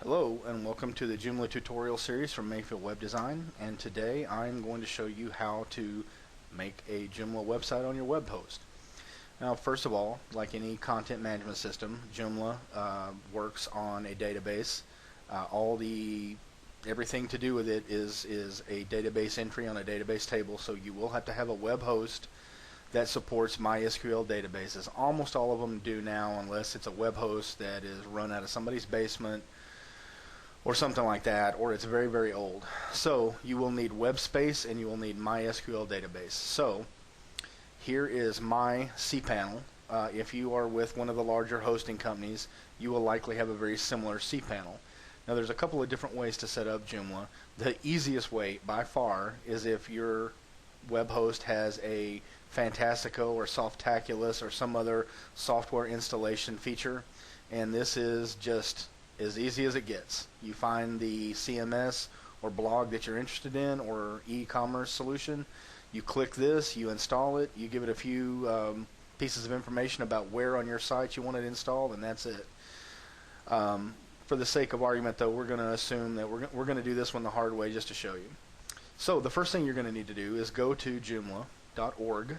Hello and welcome to the Joomla tutorial series from Mayfield Web Design, and today I'm going to show you how to make a Joomla website on your web host. Now first of all, like any content management system, Joomla works on a database. Everything to do with it is a database entry on a database table, so you will have to have a web host that supports MySQL databases. Almost all of them do now, unless it's a web host that is run out of somebody's basement or something like that, or it's very, very old. So you will need web space and you will need MySQL database. So here is my cPanel. If you are with one of the larger hosting companies, you will likely have a very similar cPanel. Now there's a couple of different ways to set up Joomla. The easiest way by far is if your web host has a Fantastico or Softaculous or some other software installation feature, and this is just as easy as it gets. You find the CMS or blog that you're interested in or e-commerce solution, you click this, you install it, you give it a few pieces of information about where on your site you want it installed, and that's it. For the sake of argument though, we're going to assume that we're going to do this one the hard way just to show you. So the first thing you're going to need to do is go to joomla.org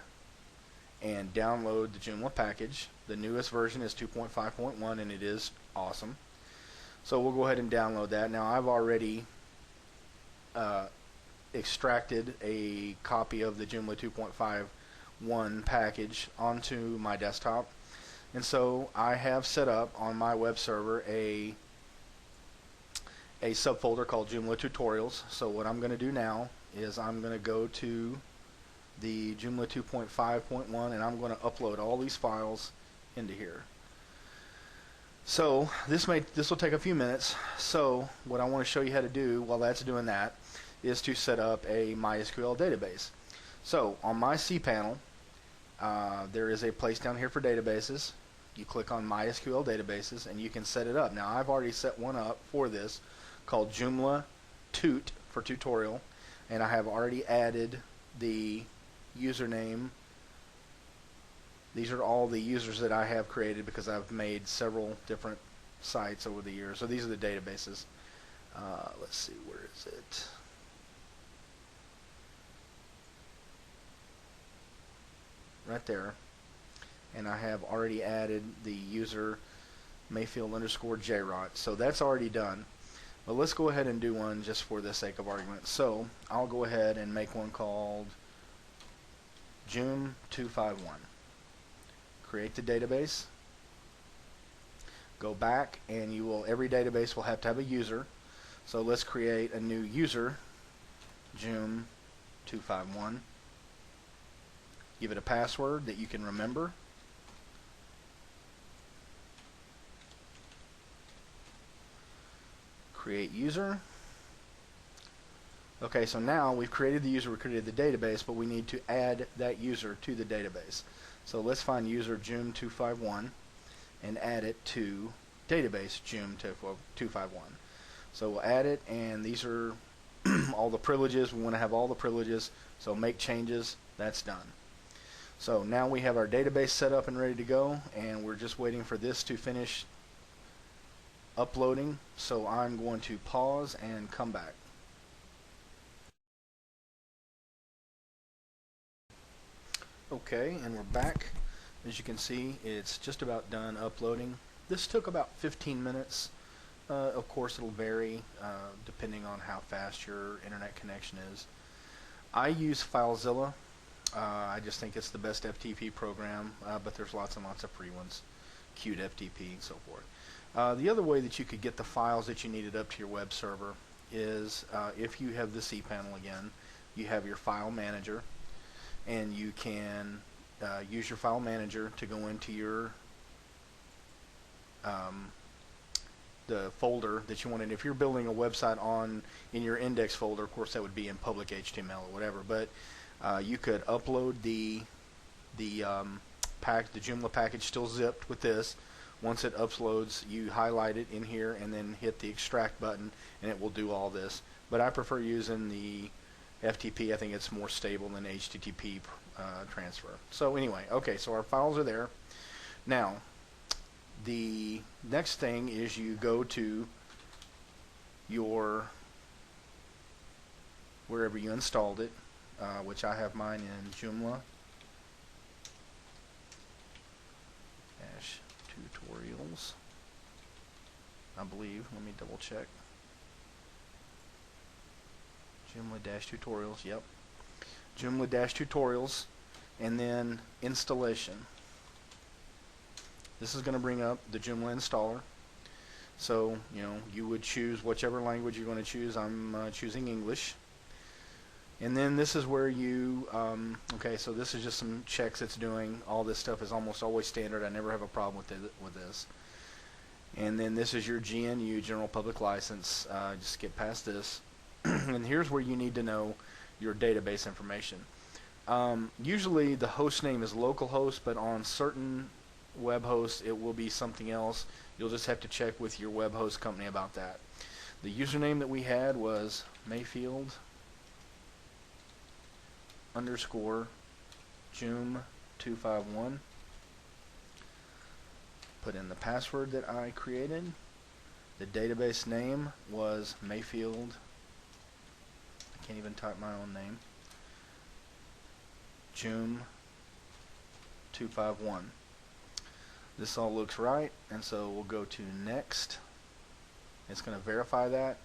and download the Joomla package. The newest version is 2.5.1 and it is awesome. So we'll go ahead and download that. Now I've already extracted a copy of the Joomla 2.5.1 package onto my desktop, and so I have set up on my web server a subfolder called Joomla Tutorials. So what I'm going to do now is I'm going to go to the Joomla 2.5.1 and I'm going to upload all these files into here. So this will take a few minutes. So what I want to show you how to do while that's doing that is to set up a MySQL database. So on my cPanel, there is a place down here for databases. You click on MySQL databases and you can set it up. Now I've already set one up for this called Joomla Tut for tutorial, and I have already added the username. These are all the users that I have created because I've made several different sites over the years. So these are the databases. Let's see, where is it? Right there. And I have already added the user Mayfield_JROT. So that's already done. But let's go ahead and do one just for the sake of argument. So I'll go ahead and make one called Joom251. Create the database, go back, and every database will have to have a user. So let's create a new user, Joom251. Give it a password that you can remember. Create user. Okay, so now we've created the user, we created the database, but we need to add that user to the database. So let's find user Joom251 and add it to database Joom251. So we'll add it, and these are all the privileges. We want to have all the privileges, so make changes. That's done. So now we have our database set up and ready to go, and we're just waiting for this to finish uploading. So I'm going to pause and come back. Okay, and we're back. As you can see, it's just about done uploading. This took about 15 minutes. Of course, it'll vary depending on how fast your internet connection is. I use FileZilla. I just think it's the best FTP program, but there's lots and lots of free ones, Qt FTP and so forth. The other way that you could get the files that you needed up to your web server is if you have the cPanel again, you have your file manager, and you can use your file manager to go into your the folder that you wanted. If you're building a website in your index folder, of course that would be in public HTML or whatever, but you could upload the Joomla package still zipped with this. Once it uploads, you highlight it in here and then hit the extract button and it will do all this. But I prefer using the FTP. I think it's more stable than HTTP transfer. So anyway, okay, so our files are there. Now, the next thing is you go to your wherever you installed it, which I have mine in Joomla tutorials, I believe. Let me double check. Joomla tutorials, yep. Joomla tutorials, and then installation. This is going to bring up the Joomla installer. So, you would choose whichever language you're going to choose. I'm choosing English. And then this is where you, okay, so this is just some checks it's doing. All this stuff is almost always standard. I never have a problem with this. And then this is your GNU, General Public License. Just skip past this. And here's where you need to know your database information. Usually the host name is localhost, but on certain web hosts it will be something else. You'll just have to check with your web host company about that. The username that we had was Mayfield _ Joom 251. Put in the password that I created. The database name was Mayfield. I can't even type my own name. Joom 251. This all looks right, and so we'll go to next. It's going to verify that.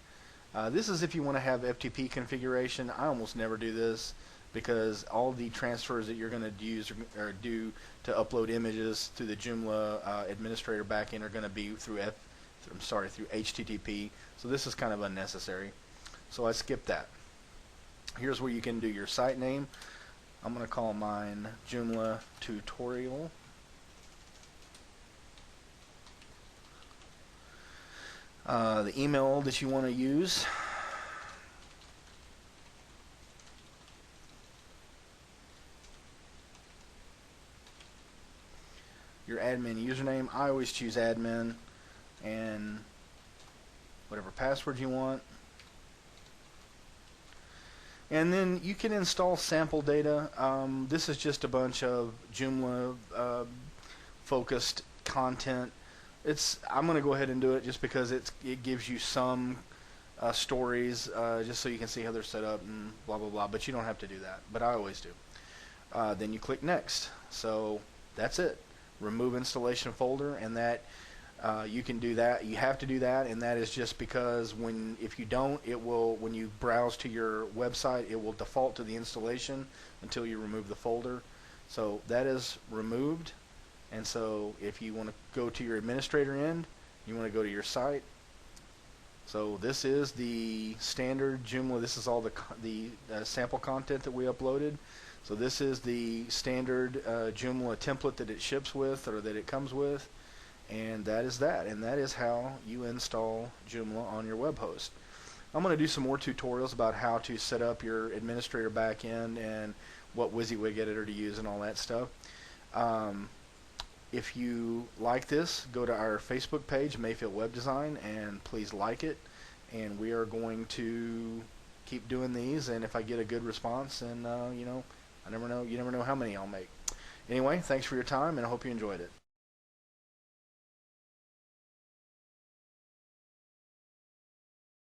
This is if you want to have FTP configuration. I almost never do this because all the transfers that you're going to use or do to upload images through the Joomla administrator backend are going to be through through HTTP. So this is kind of unnecessary. So I skipped that. Here's where you can do your site name. I'm going to call mine Joomla tutorial. The email that you want to use. Your admin username. I always choose admin, and whatever password you want. And then you can install sample data. This is just a bunch of Joomla focused content. I'm going to go ahead and do it just because it gives you some stories, just so you can see how they're set up and blah blah blah. But you don't have to do that. But I always do. Then you click next. So that's it. Remove installation folder, and that you can do that. You have to do that, and that is just because if you don't, it will, when you browse to your website, it will default to the installation until you remove the folder. So that is removed. And so if you want to go to your administrator end, you want to go to your site. So this is the standard Joomla. This is all the sample content that we uploaded. So this is the standard Joomla template that it ships with, or that it comes with. And that is that. And that is how you install Joomla on your web host. I'm going to do some more tutorials about how to set up your administrator backend and what WYSIWYG editor to use and all that stuff. If you like this, go to our Facebook page, Mayfield Web Design, and please like it. And we are going to keep doing these. And if I get a good response, and you never know how many I'll make. Anyway, thanks for your time, and I hope you enjoyed it.